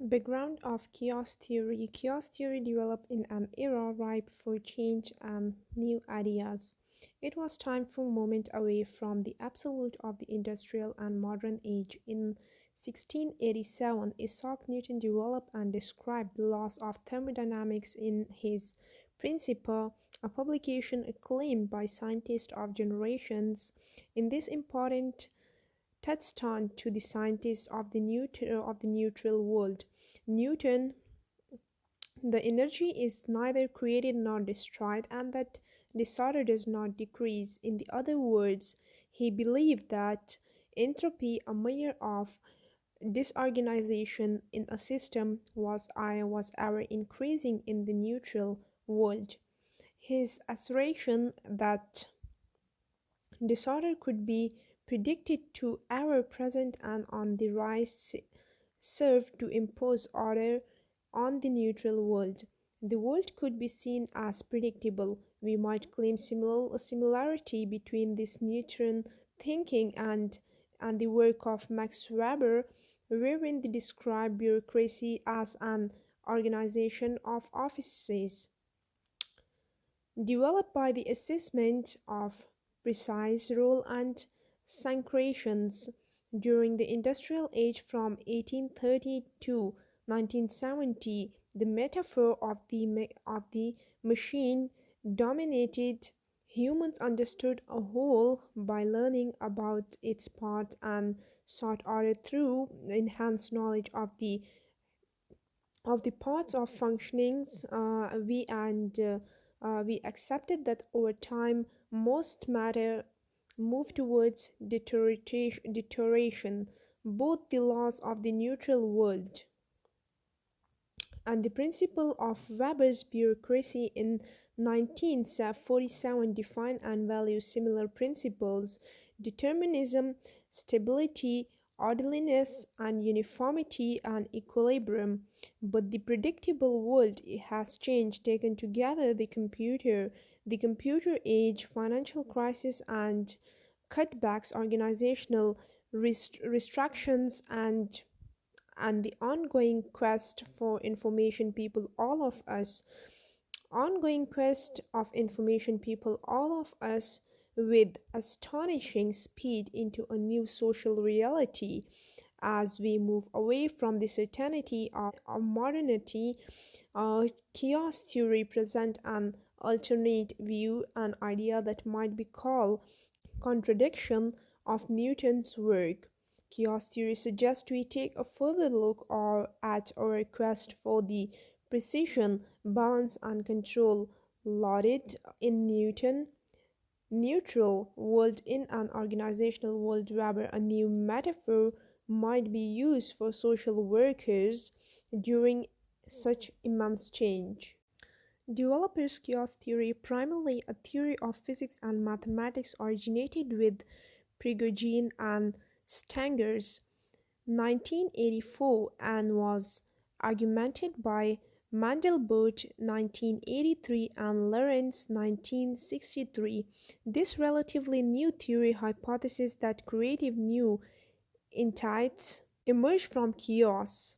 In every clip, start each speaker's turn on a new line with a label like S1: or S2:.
S1: Background of chaos theory. Chaos theory developed in an era ripe for change and new ideas. It was time for a movement away from the absolute of the industrial and modern age. In 1687, Isaac Newton developed and described the laws of thermodynamics in his Principia, a publication acclaimed by scientists of generations. In this important touchstone to the scientists of the neutral world. Newton, the energy is neither created nor destroyed, and that disorder does not decrease. In the other words, he believed that entropy, a measure of disorganization in a system, was ever increasing in the neutral world. His assertion that disorder could be predicted to ever present and on the rise served to impose order on the neutral world. The world could be seen as predictable. We might claim similarity between this Newton thinking and the work of Max Weber, wherein they describe bureaucracy as an organization of offices developed by the assessment of precise role and sanctions during the industrial age from 1830 to 1970. The metaphor of the machine dominated. Humans understood a whole by learning about its parts and sought order through enhanced knowledge of the parts of functionings. We accepted that over time most matter moved towards deterioration. Both the laws of the neutral world and the principle of Weber's bureaucracy in 1947 define and value similar principles: determinism, stability, orderliness, and uniformity and equilibrium. But the predictable world has changed, taken together the computer age, financial crisis, and cutbacks, organizational restrictions, and the ongoing quest for information people all of us ongoing quest of information people all of us with astonishing speed into a new social reality. As we move away from the certainty of modernity, chaos theory presents an alternate view, an idea that might be called contradiction of Newton's work. Chaos theory suggests we take a further look at our quest for the precision, balance, and control lauded in Newton neutral world in an organizational world. Where a new metaphor might be used for social workers during such immense change. Developers' chaos theory, primarily a theory of physics and mathematics, originated with Prigogine and Stanger's 1984 and was augmented by Mandelbrot 1983 and Lorentz 1963. This relatively new theory hypothesizes that creative new entities emerge from chaos.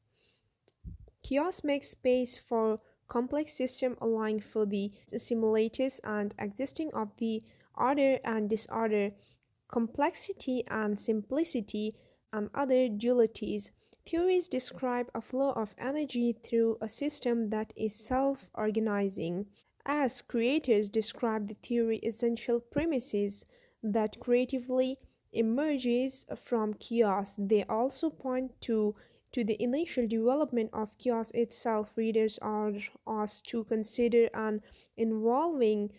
S1: Chaos makes space for complex system, allowing for the similarities and existing of the order and disorder, complexity and simplicity, and other dualities. Theories describe a flow of energy through a system that is self-organizing. As creators describe the theory essential premises that creatively emerges from chaos, they also point to the initial development of chaos itself. Readers are asked to consider an involving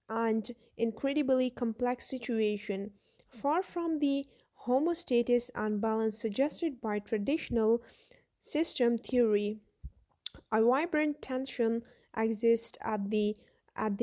S1: and incredibly complex situation. Far from the homeostasis and balance suggested by traditional system theory, a vibrant tension exists at the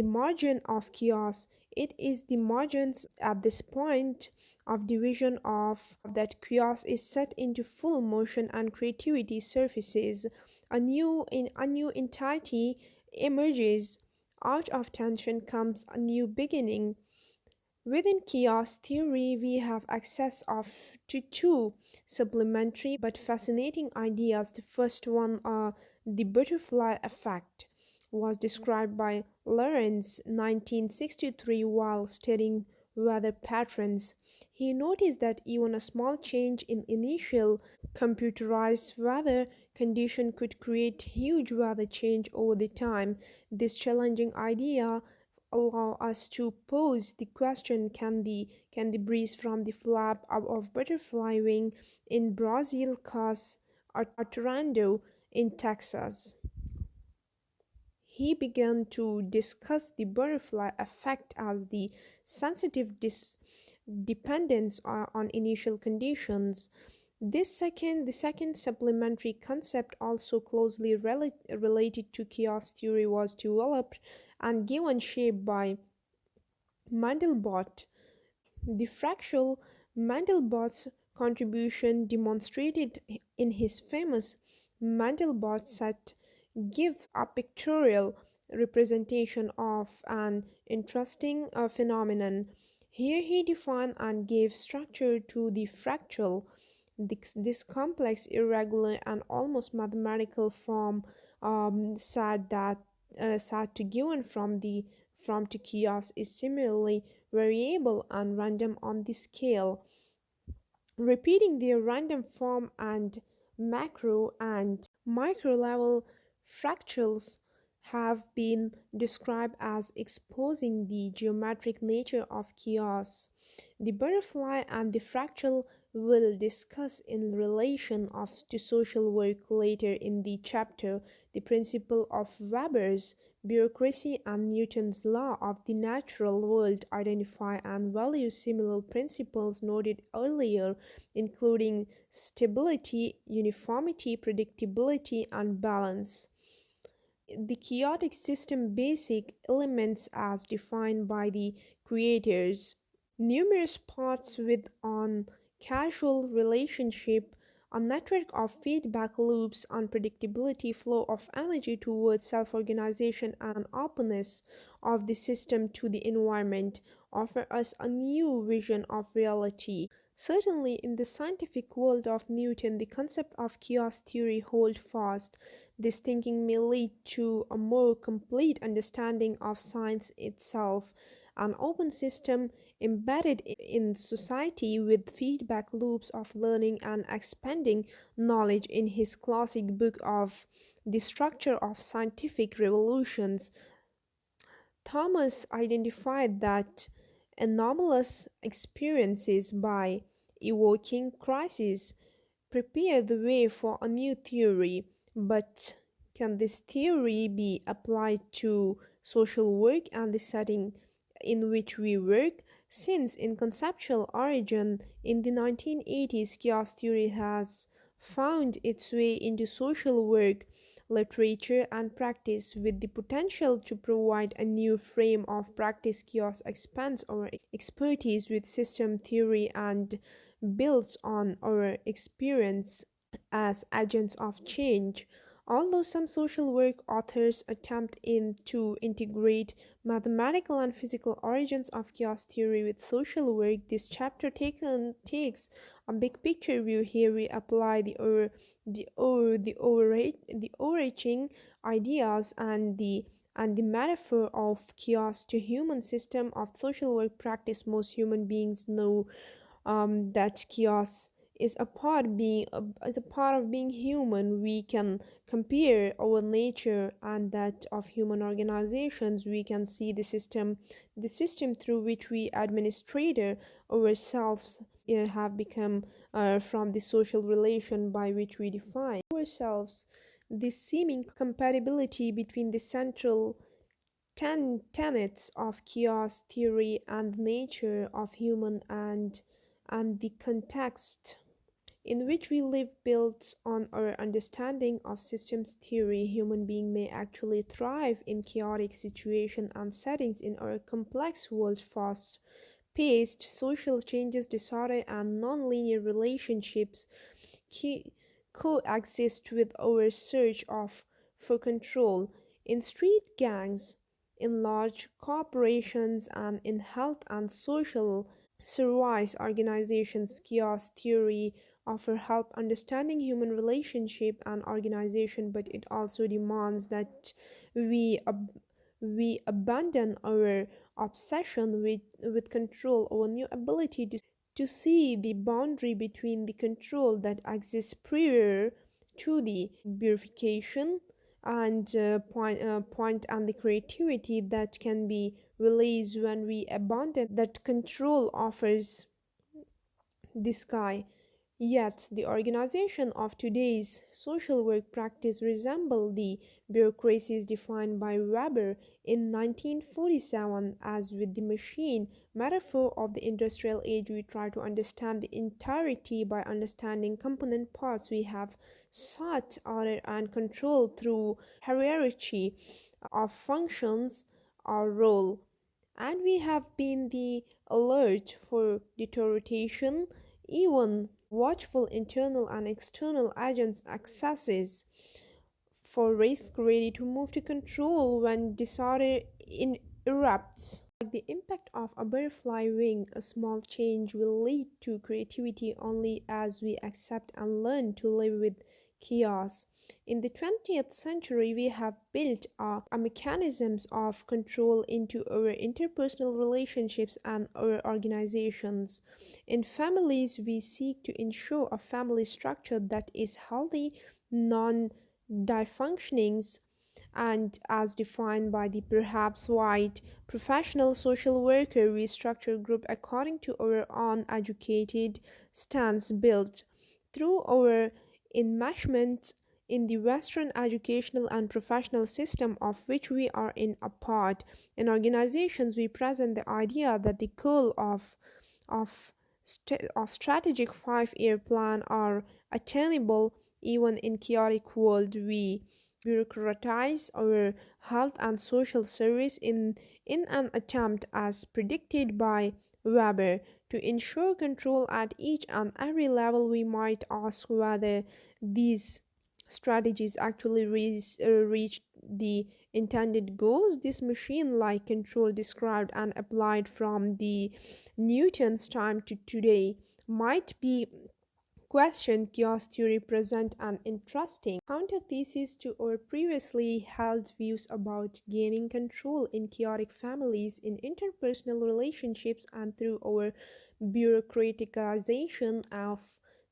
S1: margin of chaos. It is the margins at this point of division of that chaos is set into full motion and creativity surfaces. A new entity emerges. Out of tension comes a new beginning. Within chaos theory, we have access to two supplementary but fascinating ideas. The first one, the butterfly effect, was described by Lawrence 1963 while studying weather patterns. He noticed that even a small change in initial computerized weather condition could create huge weather change over the time. This challenging idea allow us to pose the question, can the breeze from the flap of butterfly wing in Brazil cause a tornado in Texas? He began to discuss the butterfly effect as the sensitive dependence on initial conditions. The second supplementary concept, also closely related to chaos theory, was developed and given shape by Mandelbrot. The fractal Mandelbrot's contribution, demonstrated in his famous Mandelbrot set, gives a pictorial representation of an interesting phenomenon. Here he defined and gave structure to the fractal. This complex, irregular, and almost mathematical form, said that said to given from to chaos is similarly variable and random on the scale, repeating their random form and macro and micro level fractals have been described as exposing the geometric nature of chaos. The butterfly and the fractal will discuss in relation to social work later in the chapter. The principle of Weber's bureaucracy and Newton's law of the natural world identify and value similar principles noted earlier, including stability, uniformity, predictability, and balance. The chaotic system basic elements as defined by the creators. Numerous parts with an causal relationship, a network of feedback loops, unpredictability, flow of energy towards self-organization, and openness of the system to the environment offer us a new vision of reality. Certainly, in the scientific world of Newton, the concept of chaos theory holds fast. This thinking may lead to a more complete understanding of science itself, an open system embedded in society with feedback loops of learning and expanding knowledge. In his classic book of The Structure of Scientific Revolutions, Thomas identified that anomalous experiences, by evoking crises, prepare the way for a new theory. But can this theory be applied to social work and the setting in which we work? Since in conceptual origin in the 1980s, chaos theory has found its way into social work, literature, and practice with the potential to provide a new frame of practice. Chaos expands our expertise with system theory and builds on our experience as agents of change. Although some social work authors attempt to integrate mathematical and physical origins of chaos theory with social work, this chapter takes a big picture view. Here we apply the overarching ideas and the metaphor of chaos to human system of social work practice. Most human beings know that chaos is a part of being human. We can compare our nature and that of human organizations. We can see the system through which we administrate ourselves have become from the social relation by which we define ourselves. This seeming compatibility between the central tenets of chaos theory and the nature of human and the context in which we live builds on our understanding of systems theory. Human beings may actually thrive in chaotic situations and settings in our complex world. Fast paced social changes, disorder, and non-linear relationships coexist with our search for control. In street gangs, in large corporations and in health and social service organizations. Chaos theory offer help understanding human relationship and organization, but it also demands that we we abandon our obsession with control, our new ability to see the boundary between the control that exists prior to the purification and point and the creativity that can be released when we abandon that control offers the sky. Yet, the organization of today's social work practice resemble the bureaucracies defined by Weber in 1947. As with the machine metaphor of the industrial age, we try to understand the entirety by understanding component parts. We have sought order and control through hierarchy of functions or role, and we have been the alert for deterioration, even watchful internal and external agents accesses for risk, ready to move to control when disorder erupts. Like the impact of a butterfly wing, a small change will lead to creativity only as we accept and learn to live with chaos. In the 20th century, we have built a mechanisms of control into our interpersonal relationships and our organizations. In families, we seek to ensure a family structure that is healthy, non dysfunctionings, and as defined by the perhaps white professional social worker, we structure group according to our own educated stance built through our enmeshment in the Western educational and professional system of which we are in a part. In organizations, we present the idea that the goal of, of strategic 5-year plan are attainable even in chaotic world. We bureaucratize our health and social service in an attempt, as predicted by Weber, to ensure control at each and every level. We might ask whether these strategies actually reach the intended goals. This machine like control described and applied from the Newton's time to today might be question. Chaos theory present an interesting counter-thesis to our previously held views about gaining control in chaotic families, in interpersonal relationships, and through our bureaucratization of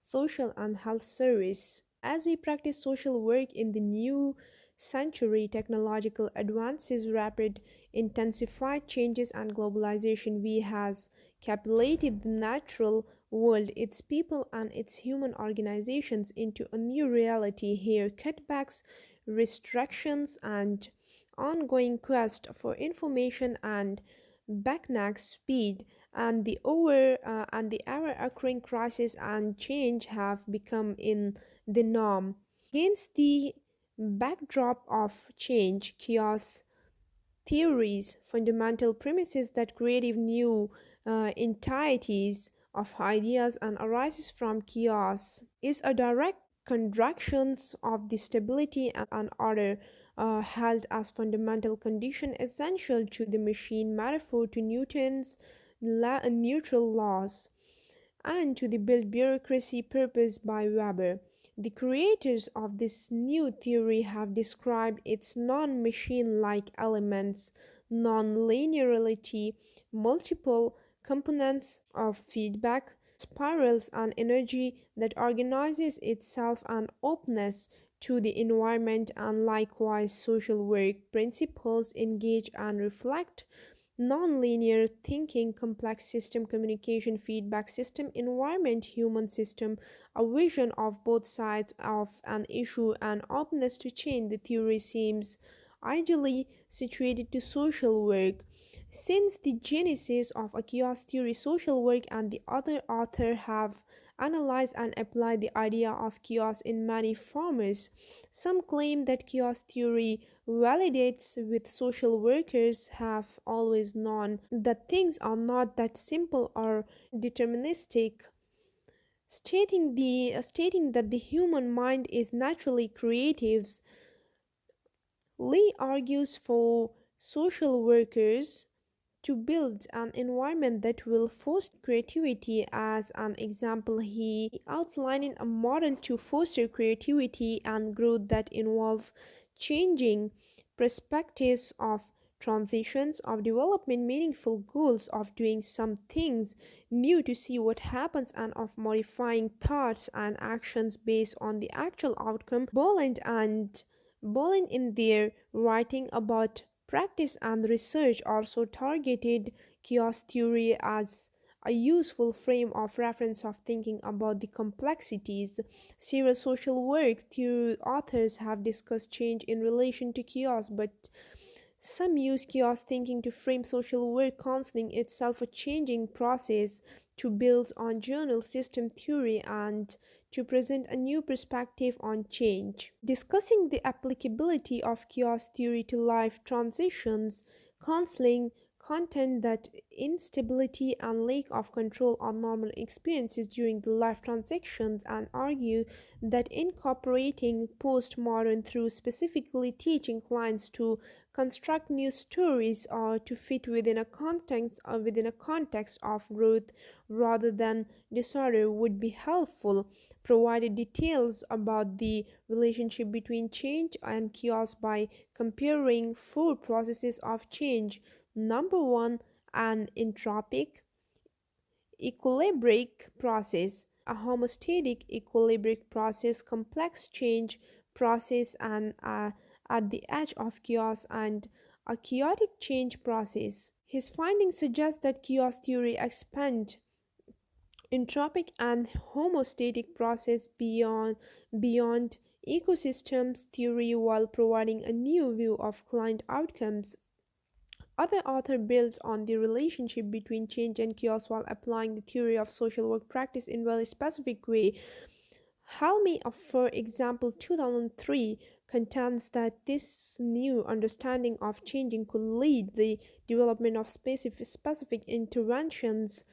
S1: social and health service. As we practice social work in the new century, technological advances, rapid intensified changes, and globalization, we has capitulated the natural world, its people, and its human organizations into a new reality. Here, cutbacks, restrictions, and ongoing quest for information and breakneck speed and the ever occurring crisis and change have become in the norm. Against the backdrop of change, chaos theories, fundamental premises that creative new entities of ideas and arises from chaos is a direct contraction of the stability and order held as fundamental condition essential to the machine metaphor, to Newton's neutral laws, and to the built bureaucracy purposed by Weber. The creators of this new theory have described its non machine like elements, non linearity, multiple components of feedback, spirals, and energy that organizes itself, and openness to the environment, and likewise social work principles engage and reflect non-linear thinking, complex system, communication, feedback system, environment, human system, a vision of both sides of an issue, and openness to change. The theory seems ideally situated to social work. Since the genesis of a chaos theory, social work and the other author have analyzed and applied the idea of chaos in many forms. Some claim that chaos theory validates with social workers have always known that things are not that simple or deterministic, stating that the human mind is naturally creative. Lee argues for social workers to build an environment that will foster creativity. As an example, he outlined a model to foster creativity and growth that involve changing perspectives of transitions, of developing meaningful goals, of doing some things new to see what happens, and of modifying thoughts and actions based on the actual outcome. Bolin in their writing about practice and research also targeted chaos theory as a useful frame of reference of thinking about the complexities. Several social work theory authors have discussed change in relation to chaos, but some use chaos thinking to frame social work counseling itself a changing process, to build on journal system theory, and to present a new perspective on change. Discussing the applicability of chaos theory to life transitions, counseling content that instability and lack of control are normal experiences during the life transitions, and argue that incorporating postmodern through specifically teaching clients to construct new stories or to fit within a context of growth rather than disorder would be helpful. Provided details about the relationship between change and chaos by comparing four processes of change. Number one, an entropic equilibric process, a homeostatic equilibric process, complex change process, and at the edge of chaos, and a chaotic change process. His findings suggest that chaos theory expands entropic and homeostatic process beyond ecosystems theory while providing a new view of client outcomes. Other author builds on the relationship between change and chaos while applying the theory of social work practice in a very specific way. Halmy, for example, 2003, contends that this new understanding of changing could lead the development of specific interventions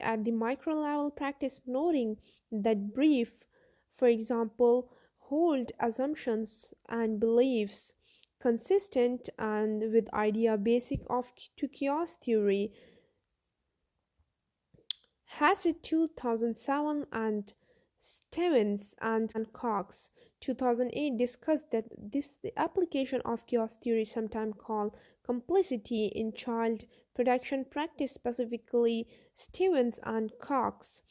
S1: at the micro level practice, noting that brief, for example, hold assumptions and beliefs consistent and with idea basic of to chaos theory. Hassett 2007 and Stevens and Cox 2008 discussed that this the application of chaos theory, sometimes called complicity in child protection practice, specifically Stevens and Cox,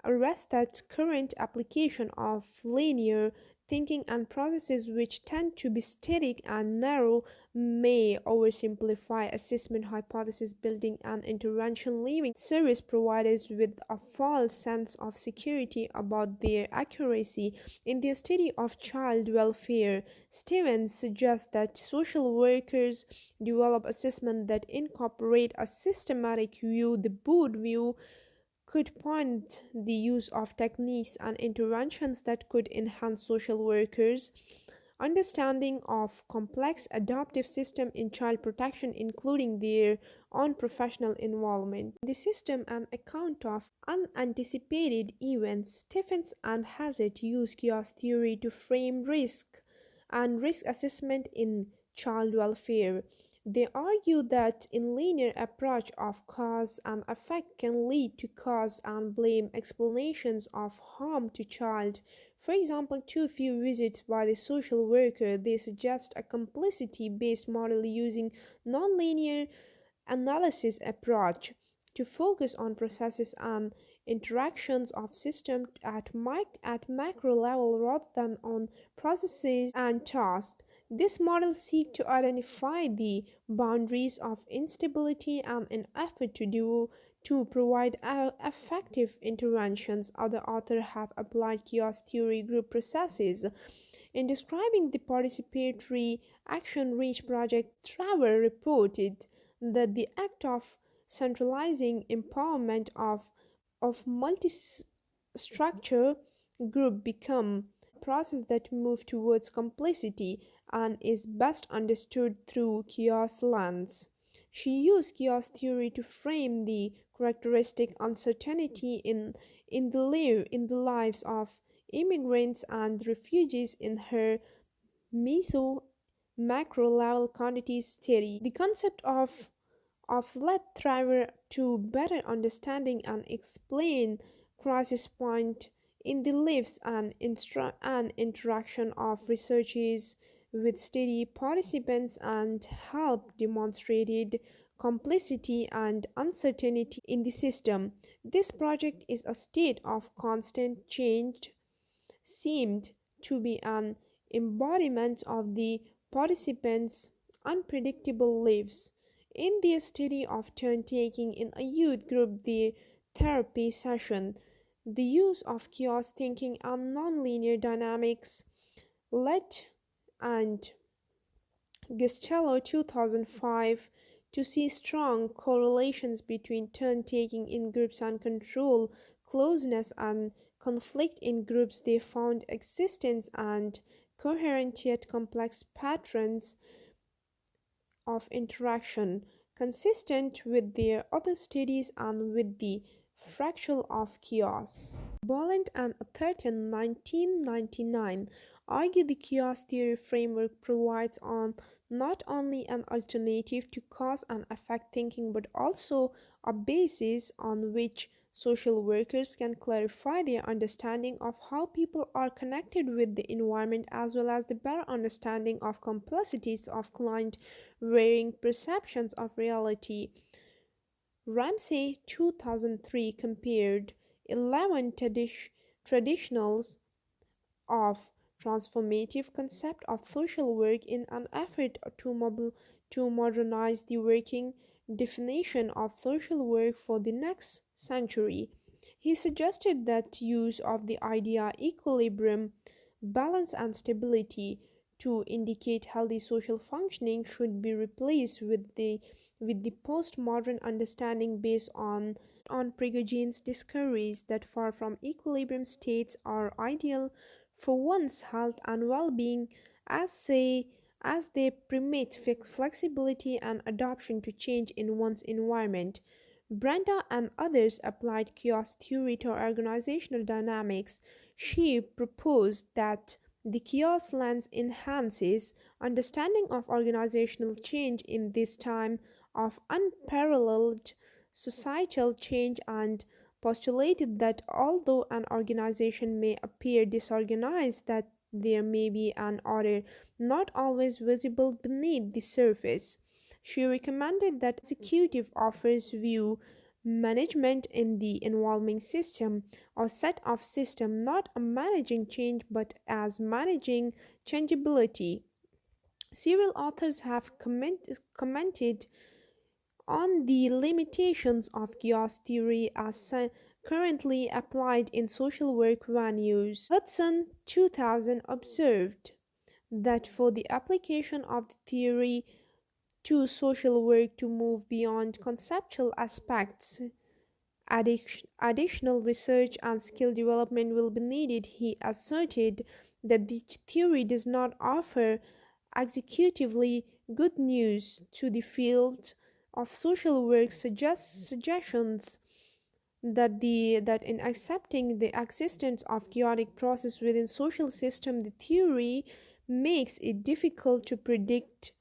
S1: arrest that current application of linear thinking and processes which tend to be static and narrow may oversimplify assessment hypothesis, building an intervention, leaving service providers with a false sense of security about their accuracy. In their study of child welfare, Stevens suggests that social workers develop assessment that incorporate a systematic view. The Booth view could point the use of techniques and interventions that could enhance social workers' understanding of complex adaptive system in child protection, including their own professional involvement in the system and account of unanticipated events. Stephens and Hassett use chaos theory to frame risk and risk assessment in child welfare. They argue that in linear approach of cause and effect can lead to cause and blame explanations of harm to child. For example, too few visits by the social worker. They suggest a complicity-based model using nonlinear analysis approach to focus on processes and interactions of systems at macro level rather than on processes and tasks. This model seeks to identify the boundaries of instability and an effort to provide effective interventions. Other authors have applied chaos theory group processes. In describing the participatory action reach project, Trevor reported that the act of centralizing empowerment of multi-structure group become a process that moves towards complicity and is best understood through chaos lens. She used chaos theory to frame the characteristic uncertainty in the lives of immigrants and refugees in her meso macro level quantities steady. The concept of led Thriver to better understanding and explain crisis point in the lives and interaction of researchers with study participants and help demonstrated complexity and uncertainty in the system. This project is a state of constant change seemed to be an embodiment of the participants' unpredictable lives. In the study of turn taking in a youth group, the therapy session, the use of chaos thinking and nonlinear dynamics led and Gustello 2005 to see strong correlations between turn taking in groups and control, closeness, and conflict in groups. They found existence and coherent yet complex patterns of interaction consistent with their other studies and with the fractal of chaos. Bolland and Atherton 1999 argue the chaos theory framework provides not only an alternative to cause and effect thinking but also a basis on which social workers can clarify their understanding of how people are connected with the environment as well as the better understanding of complexities of client varying perceptions of reality. Ramsey 2003 compared 11 traditionals of transformative concept of social work in an effort to modernize the working definition of social work for the next century. He suggested that use of the idea equilibrium, balance and stability to indicate healthy social functioning should be replaced with the postmodern understanding based on Prigoghine's discoveries that far from equilibrium states are ideal for one's health and well-being as they as they permit flexibility and adaptation to change in one's environment. Brenda and others applied chaos theory to organizational dynamics. She proposed that the chaos lens enhances understanding of organizational change in this time of unparalleled societal change and postulated that although an organization may appear disorganized, that there may be an order not always visible beneath the surface. She recommended that executive officers view management in the involving system or set of system not as managing change but as managing changeability. Several authors have commented on the limitations of chaos theory as currently applied in social work venues. Hudson 2000 observed that for the application of the theory to social work to move beyond conceptual aspects, additional research and skill development will be needed. He asserted that the theory does not offer executively good news to the field of social work suggestions that in accepting the existence of chaotic process within social system the theory makes it difficult to predict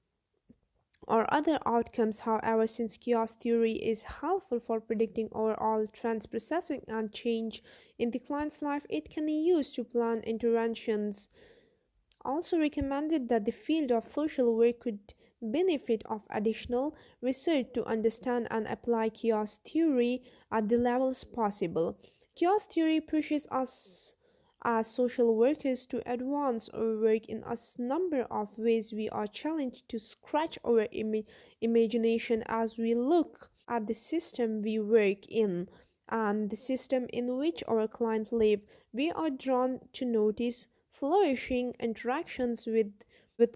S1: or other outcomes. However, since chaos theory is helpful for predicting overall trends, processing and change in the client's life, it can be used to plan interventions. Also recommended that the field of social work could benefit of additional research to understand and apply chaos theory at the levels possible. Chaos theory pushes us as social workers to advance our work in a number of ways. We are challenged to scratch our imagination as we look at the system we work in and the system in which our clients live. We are drawn to notice flourishing interactions with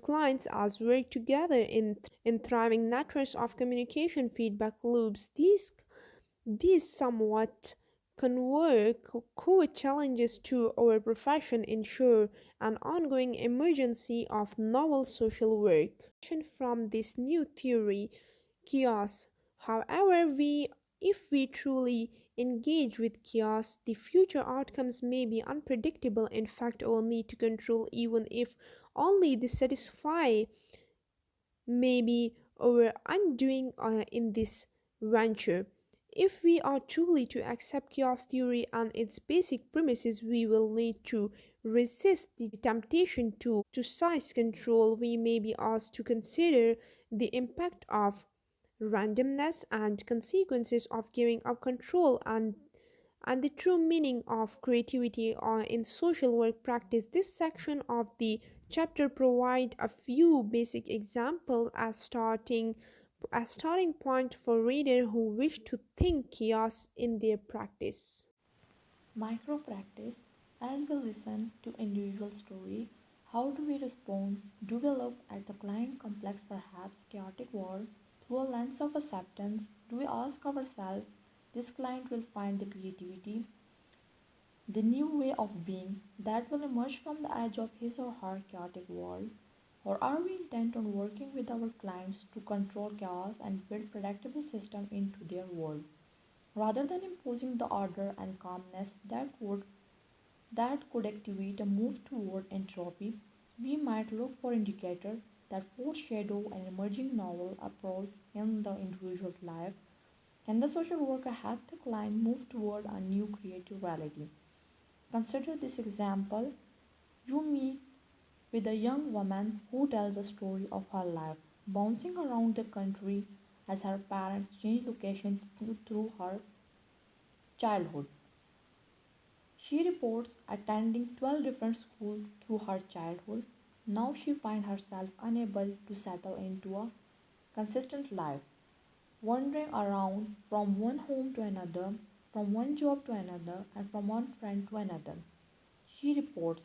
S1: clients as work together in thriving networks of communication feedback loops. These somewhat core challenges to our profession ensure an ongoing emergency of novel social work. From this new theory, chaos. However, if we truly engage with chaos, the future outcomes may be unpredictable. In fact, our need to control, even if only to satisfy maybe our undoing in this venture. If we are truly to accept chaos theory and its basic premises, we will need to resist the temptation to size control. We may be asked to consider the impact of randomness and consequences of giving up control and the true meaning of creativity in social work practice. This section of the chapter provide a few basic examples as starting point for readers who wish to think chaos in their practice.
S2: Micro practice. As we listen to individual story, how do we respond? Do we look at the client complex, perhaps chaotic world through a lens of acceptance? Do we ask ourselves, this client will find the creativity, the new way of being that will emerge from the edge of his or her chaotic world? Or are we intent on working with our clients to control chaos and build predictable system into their world, rather than imposing the order and calmness that could activate a move toward entropy? We might look for indicators that foreshadow an emerging novel approach in the individual's life. Can the social worker help the client move toward a new creative reality? Consider this example. You meet with a young woman who tells a story of her life, bouncing around the country as her parents change location through her childhood. She reports attending 12 different schools through her childhood. Now she finds herself unable to settle into a consistent life, wandering around from one home to another, from one job to another, and from one friend to another. She reports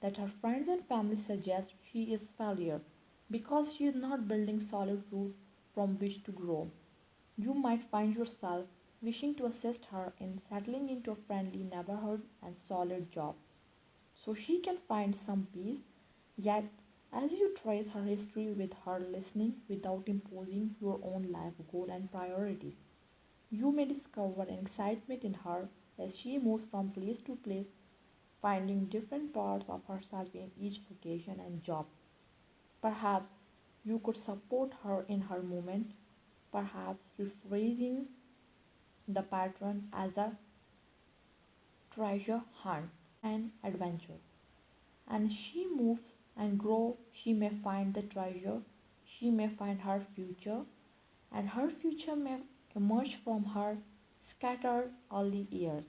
S2: that her friends and family suggest she is failure because she is not building solid roots from which to grow. You might find yourself wishing to assist her in settling into a friendly neighborhood and solid job so she can find some peace. Yet, as you trace her history with her listening without imposing your own life goal and priorities, you may discover an excitement in her as she moves from place to place, finding different parts of herself in each location and job. Perhaps you could support her in her movement, perhaps rephrasing the pattern as a treasure hunt and adventure. And she moves and grows, she may find the treasure, she may find her future, and her future may emerge from her scattered early years.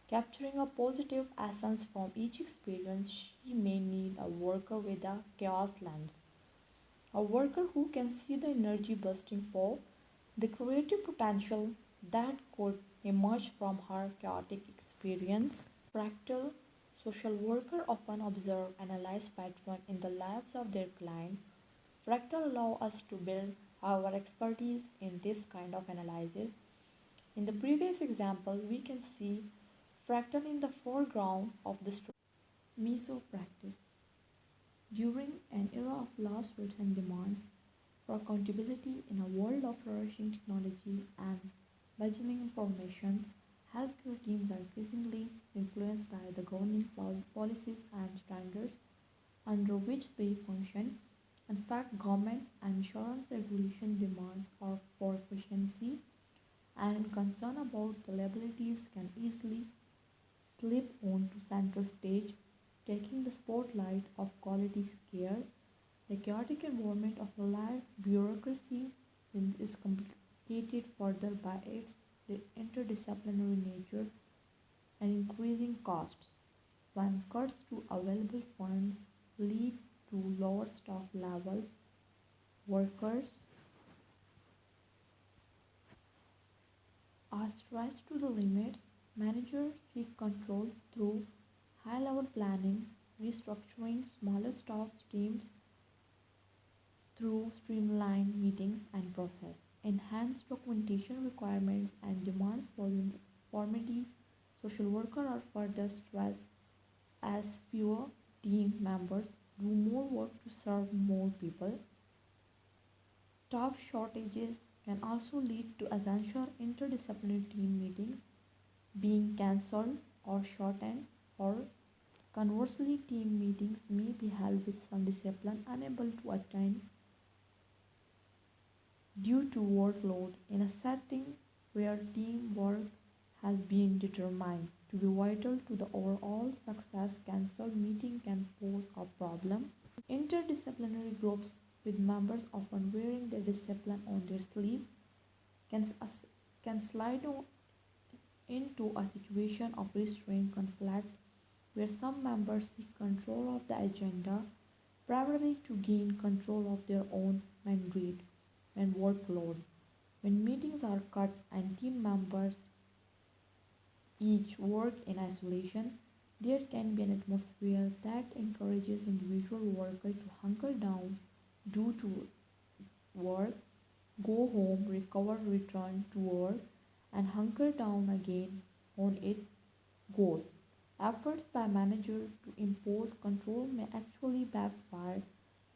S2: Capturing a positive essence from each experience, she may need a worker with a chaos lens, a worker who can see the energy bursting forth, the creative potential that could emerge from her chaotic experience. Fractal social workers often observe and analyze patterns in the lives of their client. Fractal allow us to build our expertise in this kind of analysis. In the previous example, we can see fractal in the foreground of the story. Meso practice. During an era of lawsuits and demands for accountability in a world of flourishing technology and budgeting information, healthcare teams are increasingly influenced by the governing policies and standards under which they function. In fact, government and insurance regulation demands are for efficiency and concern about the liabilities can easily slip onto center stage, taking the spotlight of quality care. The chaotic environment of live bureaucracy is complicated further by its interdisciplinary nature and increasing costs. When cuts to available funds lead to lower staff levels, workers are stressed to the limits. Managers seek control through high level planning, restructuring smaller staff teams through streamlined meetings and process, enhanced documentation requirements and demands for uniformity. Social workers are further stressed as fewer team members do more work to serve more people. Staff shortages can also lead to essential interdisciplinary team meetings being cancelled or shortened, or conversely, team meetings may be held with some discipline unable to attend due to workload in a setting where teamwork has been determined to be vital to the overall success. Cancelled meeting can pose a problem. Interdisciplinary groups with members often wearing their discipline on their sleeve can, can slide into a situation of restrained conflict where some members seek control of the agenda primarily to gain control of their own mandate and workload. When meetings are cut and team members each work in isolation, there can be an atmosphere that encourages individual workers to hunker down, do to work, go home, recover, return to work, and hunker down again on it goes. Efforts by managers to impose control may actually backfire.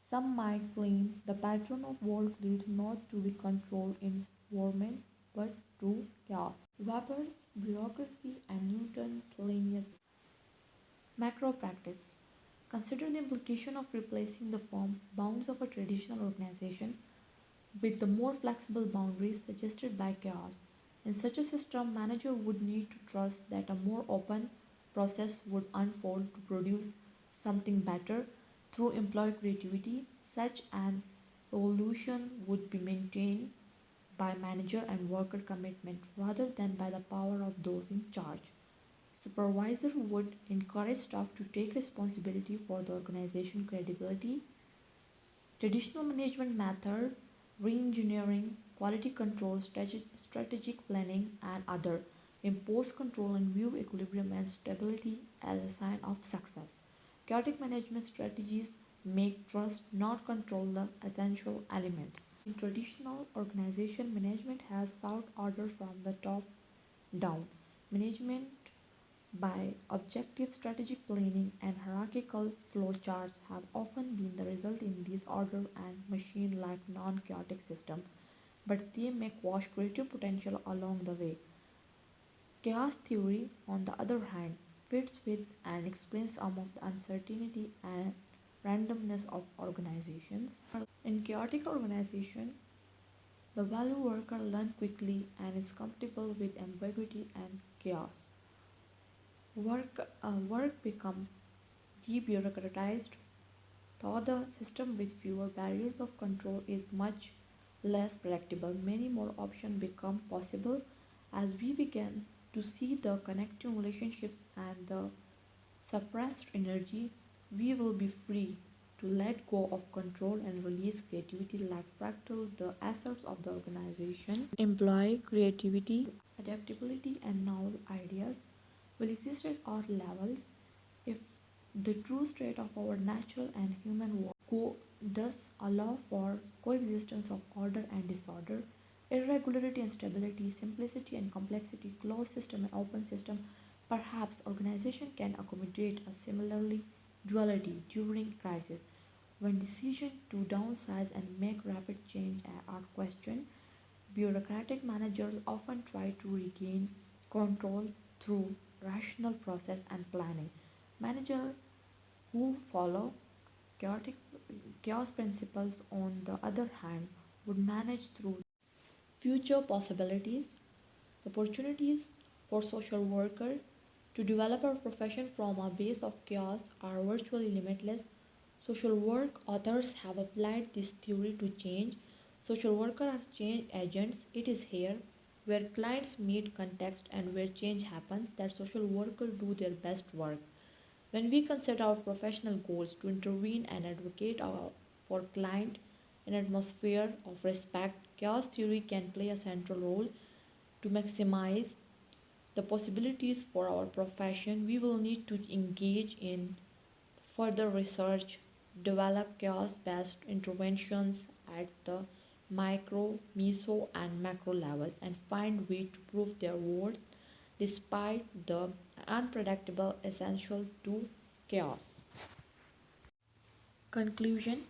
S2: Some might claim the pattern of work leads not to be controlled environment but to chaos. Weber's bureaucracy and Newton's linear macro practice. Consider the implication of replacing the firm bounds of a traditional organization with the more flexible boundaries suggested by chaos. In such a system, manager would need to trust that a more open process would unfold to produce something better through employee creativity. Such an evolution would be maintained by manager and worker commitment rather than by the power of those in charge. Supervisor would encourage staff to take responsibility for the organization credibility. Traditional management method, re-engineering, quality control, strategic planning, and other impose control and view equilibrium and stability as a sign of success. Chaotic management strategies make trust, not control, the essential elements. In traditional organization, management has sought order from the top down. Management by objective strategic planning and hierarchical flowcharts have often been the result in these order and machine like non chaotic systems, but they may quash creative potential along the way. Chaos theory, on the other hand, fits with and explains some of the uncertainty and randomness of organizations. In chaotic organization, the value worker learns quickly and is comfortable with ambiguity and chaos. Work become debureaucratized, though the system with fewer barriers of control is much less predictable. Many more options become possible as we begin to see the connecting relationships and the suppressed energy. We will be free to let go of control and release creativity like fractal. The assets of the organization employ creativity, adaptability, and novel ideas will exist at all levels if the true state of our natural and human world does allow for coexistence of order and disorder, irregularity and stability, simplicity and complexity, closed system and open system. Perhaps organization can accommodate a similarly duality during crisis when decisions to downsize and make rapid change are questioned. Bureaucratic managers often try to regain control through rational process and planning. Managers who follow chaotic chaos principles, on the other hand, would manage through future possibilities, opportunities for social worker to develop a profession from a base of chaos are virtually limitless. Social work authors have applied this theory to change. Social workers are change agents. It is here where clients meet context and where change happens that social workers do their best work. When we consider our professional goals to intervene and advocate for client in an atmosphere of respect, chaos theory can play a central role to maximize the possibilities for our profession. We will need to engage in further research, develop chaos based interventions at the micro, meso, and macro levels, and find ways to prove their worth despite the unpredictable essential to chaos. Conclusion.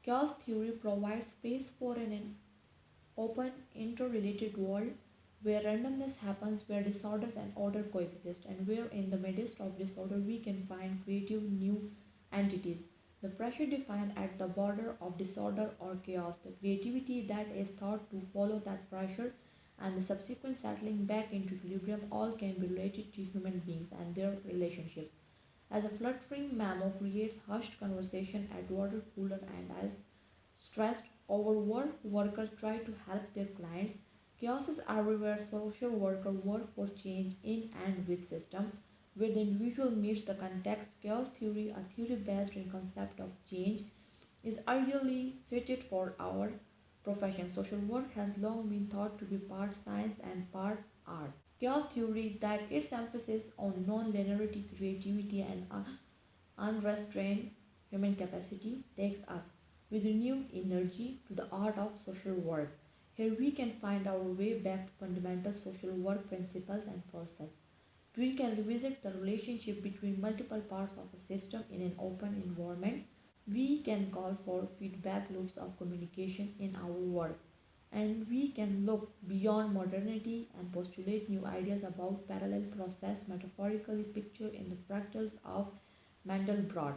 S2: Chaos theory provides space for an open, interrelated world where randomness happens, where disorders and order coexist, and where in the midst of disorder we can find creative new entities. The pressure defined at the border of disorder or chaos, the creativity that is thought to follow that pressure, and the subsequent settling back into equilibrium all can be related to human beings and their relationships. As a fluttering mammal creates hushed conversation at water cooler and as stressed, overworked workers try to help their clients, chaos is everywhere. Social workers work for change in and with system where the individual meets the context. Chaos theory, a theory based on concept of change, is ideally suited for our profession. Social work has long been thought to be part science and part art. Chaos theory, that its emphasis on non-linearity, creativity, and unrestrained human capacity, takes us with renewed energy to the art of social work. Here we can find our way back to fundamental social work principles and process. We can revisit the relationship between multiple parts of a system in an open environment. We can call for feedback loops of communication in our work. And we can look beyond modernity and postulate new ideas about parallel process, metaphorically pictured in the fractals of Mandelbrot.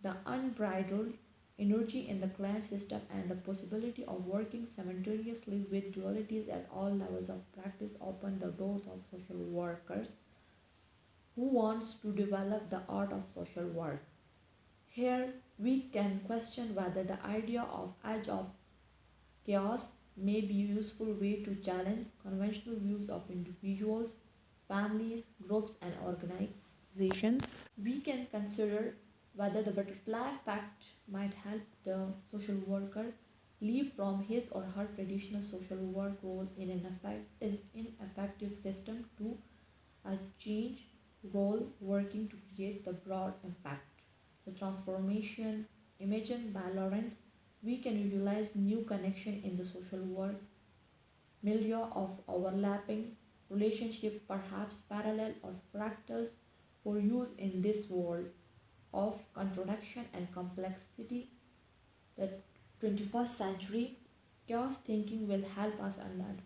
S2: The unbridled energy in the client system and the possibility of working simultaneously with dualities at all levels of practice open the doors of social workers who wants to develop the art of social work. Here we can question whether the idea of edge of chaos may be a useful way to challenge conventional views of individuals, families, groups, and organizations. We can consider whether the butterfly effect might help the social worker leap from his or her traditional social work role in an ineffective system to a change role working to create the broad impact. The transformation imagined by Lawrence, we can visualize new connection in the social work milieu of overlapping relationship, perhaps parallel or fractals, for use in this world of contradiction and complexity. The 21st century chaos thinking will help us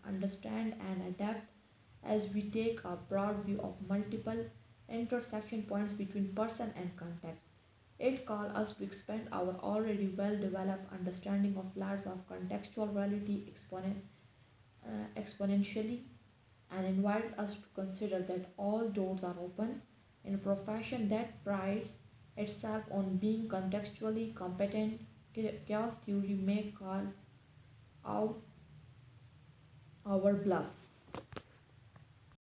S2: understand and adapt as we take a broad view of multiple intersection points between person and context. It calls us to expand our already well developed understanding of layers of contextual reality exponentially, and invites us to consider that all doors are open in a profession that prides itself on being contextually competent. Chaos theory may call out our bluff.